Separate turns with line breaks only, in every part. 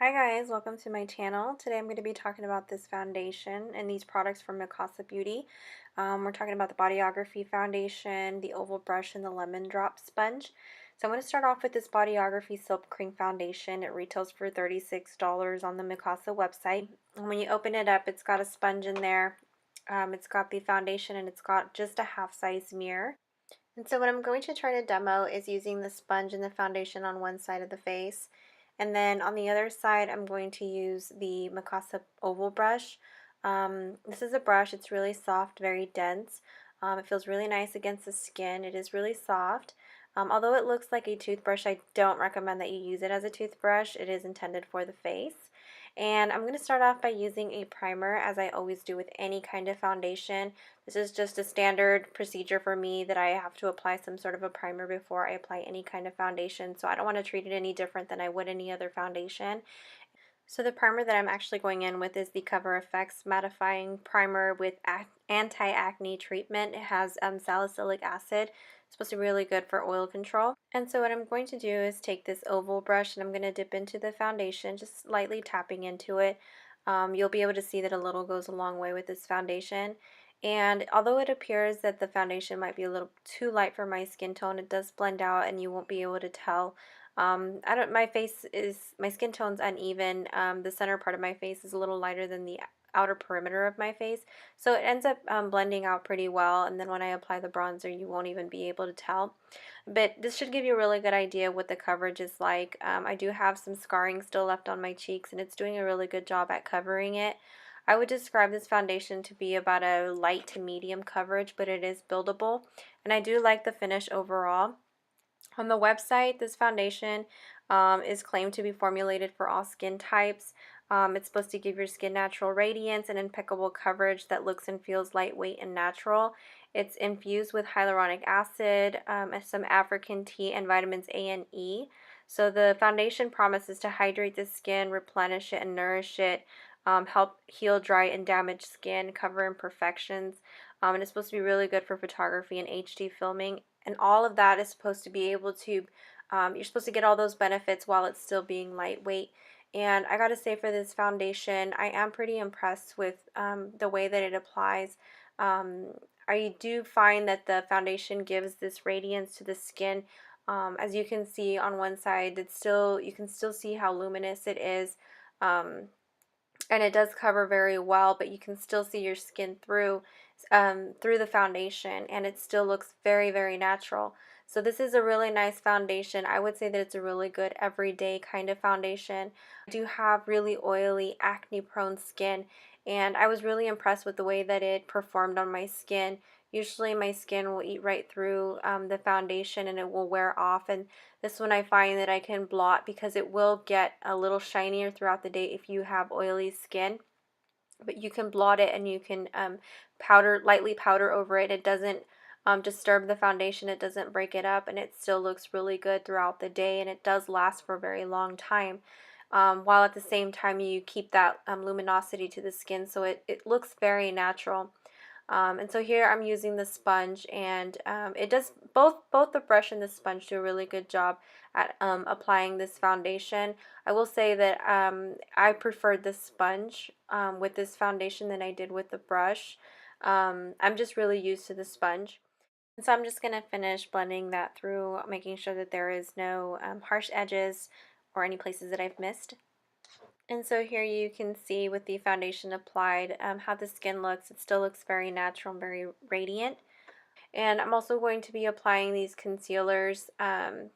Hi guys, welcome to my channel. Today I'm going to be talking about this foundation and these products from Mikasa Beauty. We're talking about the Bodyography foundation, the oval brush, and the lemon drop sponge. So I'm going to start off with this Bodyography Silk Cream Foundation. It retails for $36 on the Mikasa website. And when you open it up, it's got a sponge in there. It's got the foundation and it's got just a half-size mirror. And so what I'm going to try to demo is using the sponge and the foundation on one side of the face. And then on the other side, I'm going to use the Mikasa oval brush. This is a brush, it's really soft, very dense. It feels really nice against the skin. It is really soft. Although it looks like a toothbrush, I don't recommend that you use it as a toothbrush. It is intended for the face. And I'm going to start off by using a primer, as I always do with any kind of foundation. This is just a standard procedure for me that I have to apply some sort of a primer before I apply any kind of foundation, so I don't want to treat it any different than I would any other foundation. So the primer that I'm actually going in with is the Cover FX Mattifying Primer with Anti-Acne Treatment. It has salicylic acid. It's supposed to be really good for oil control. And so what I'm going to do is take this oval brush and I'm going to dip into the foundation, just lightly tapping into it. You'll be able to see that a little goes a long way with this foundation. And although it appears that the foundation might be a little too light for my skin tone, it does blend out and you won't be able to tell. My skin tone's uneven. The center part of my face is a little lighter than the outer perimeter of my face. So it ends up blending out pretty well, and then when I apply the bronzer, you won't even be able to tell. But this should give you a really good idea what the coverage is like. I do have some scarring still left on my cheeks, and it's doing a really good job at covering it. I would describe this foundation to be about a light to medium coverage, but it is buildable, and I do like the finish overall. On the website, this foundation is claimed to be formulated for all skin types. It's supposed to give your skin natural radiance and impeccable coverage that looks and feels lightweight and natural. It's infused with hyaluronic acid, some African tea, and vitamins A and E. So the foundation promises to hydrate the skin, replenish it, and nourish it, help heal dry and damaged skin, cover imperfections. And it's supposed to be really good for photography and HD filming. And all of that is supposed to be able to, you're supposed to get all those benefits while it's still being lightweight. And I gotta say, for this foundation, I am pretty impressed with the way that it applies. I do find that the foundation gives this radiance to the skin. As you can see on one side, you can still see how luminous it is. And it does cover very well, but you can still see your skin through the foundation, and it still looks very, very natural. So this is a really nice foundation. I would say that it's a really good everyday kind of foundation. I do have really oily, acne-prone skin, and I was really impressed with the way that it performed on my skin. Usually my skin will eat right through the foundation and it will wear off, and this one I find that I can blot because it will get a little shinier throughout the day if you have oily skin. But you can blot it and you can lightly powder over it. It doesn't disturb the foundation, it doesn't break it up, and it still looks really good throughout the day, and it does last for a very long time. While at the same time you keep that luminosity to the skin, so it looks very natural. And so here I'm using the sponge, and it does both the brush and the sponge do a really good job at applying this foundation. I will say that I preferred the sponge with this foundation than I did with the brush. I'm just really used to the sponge. And so I'm just going to finish blending that through, making sure that there is no harsh edges or any places that I've missed. And so here you can see with the foundation applied how the skin looks. It still looks very natural and very radiant. And I'm also going to be applying these concealers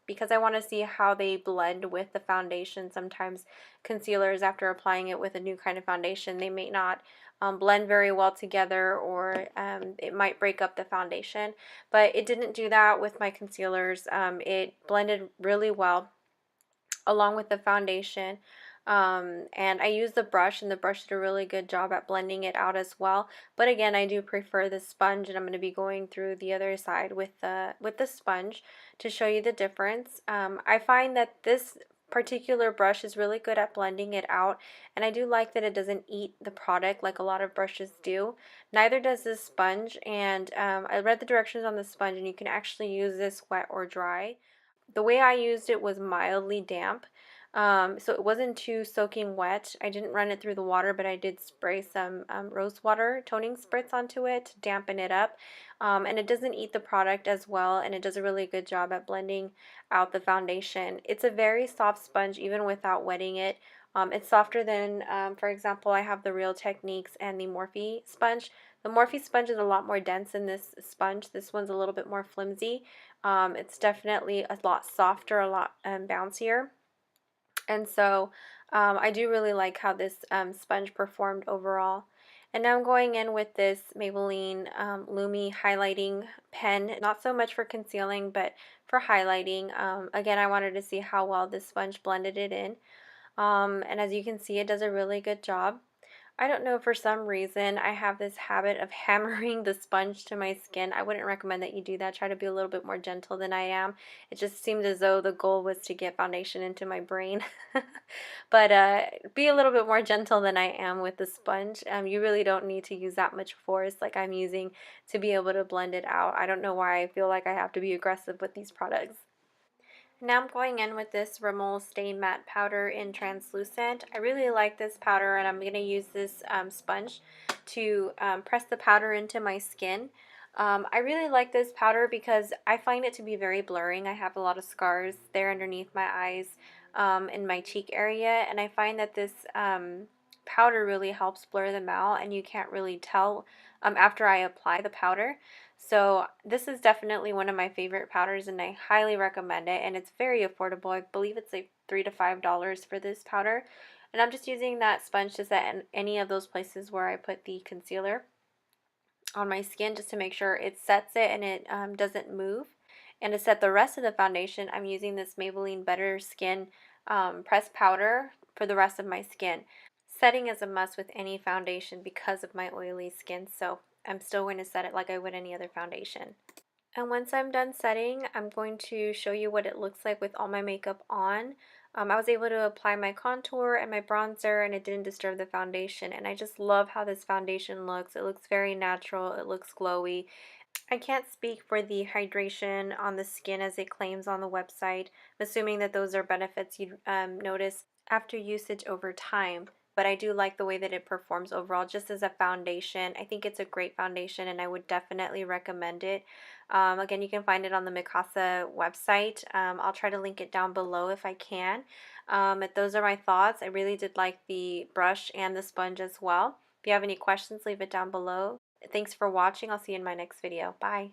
because I want to see how they blend with the foundation. Sometimes concealers, after applying it with a new kind of foundation, they may not blend very well together, or it might break up the foundation. But it didn't do that with my concealers. It blended really well along with the foundation. And I used the brush, and the brush did a really good job at blending it out as well. But again, I do prefer the sponge, and I'm going to be going through the other side with the sponge to show you the difference. I find that this particular brush is really good at blending it out, and I do like that it doesn't eat the product like a lot of brushes do. Neither does this sponge, and I read the directions on the sponge, and you can actually use this wet or dry. The way I used it was mildly damp. So it wasn't too soaking wet. I didn't run it through the water, but I did spray some rose water toning spritz onto it to dampen it up. And it doesn't eat the product as well, and it does a really good job at blending out the foundation. It's a very soft sponge even without wetting it. It's softer than, for example, I have the Real Techniques and the Morphe sponge. The Morphe sponge is a lot more dense than this sponge. This one's a little bit more flimsy. It's definitely a lot softer, a lot bouncier. And so I do really like how this sponge performed overall. And now I'm going in with this Maybelline Lumi highlighting pen, not so much for concealing, but for highlighting. Again, I wanted to see how well this sponge blended it in. And as you can see, it does a really good job. I don't know, for some reason, I have this habit of hammering the sponge to my skin. I wouldn't recommend that you do that. Try to be a little bit more gentle than I am. It just seemed as though the goal was to get foundation into my brain. But be a little bit more gentle than I am with the sponge. You really don't need to use that much force like I'm using to be able to blend it out. I don't know why I feel like I have to be aggressive with these products. Now I'm going in with this Rimmel Stay Matte Powder in Translucent. I really like this powder, and I'm going to use this sponge to press the powder into my skin. I really like this powder because I find it to be very blurring. I have a lot of scars there underneath my eyes, in my cheek area, and I find that this powder really helps blur them out, and you can't really tell after I apply the powder. So this is definitely one of my favorite powders, and I highly recommend it, and it's very affordable. I believe it's like $3 to $5 for this powder. And I'm just using that sponge to set in any of those places where I put the concealer on my skin, just to make sure it sets it and it doesn't move. And to set the rest of the foundation, I'm using this Maybelline Better Skin pressed powder for the rest of my skin. Setting is a must with any foundation because of my oily skin, so I'm still going to set it like I would any other foundation. And once I'm done setting, I'm going to show you what it looks like with all my makeup on. I was able to apply my contour and my bronzer, and it didn't disturb the foundation. And I just love how this foundation looks. It looks very natural. It looks glowy. I can't speak for the hydration on the skin as it claims on the website. I'm assuming that those are benefits you'd notice after usage over time. But I do like the way that it performs overall just as a foundation. I think it's a great foundation, and I would definitely recommend it. Again, you can find it on the Mikasa website. I'll try to link it down below if I can. But those are my thoughts. I really did like the brush and the sponge as well. If you have any questions, leave it down below. Thanks for watching. I'll see you in my next video. Bye.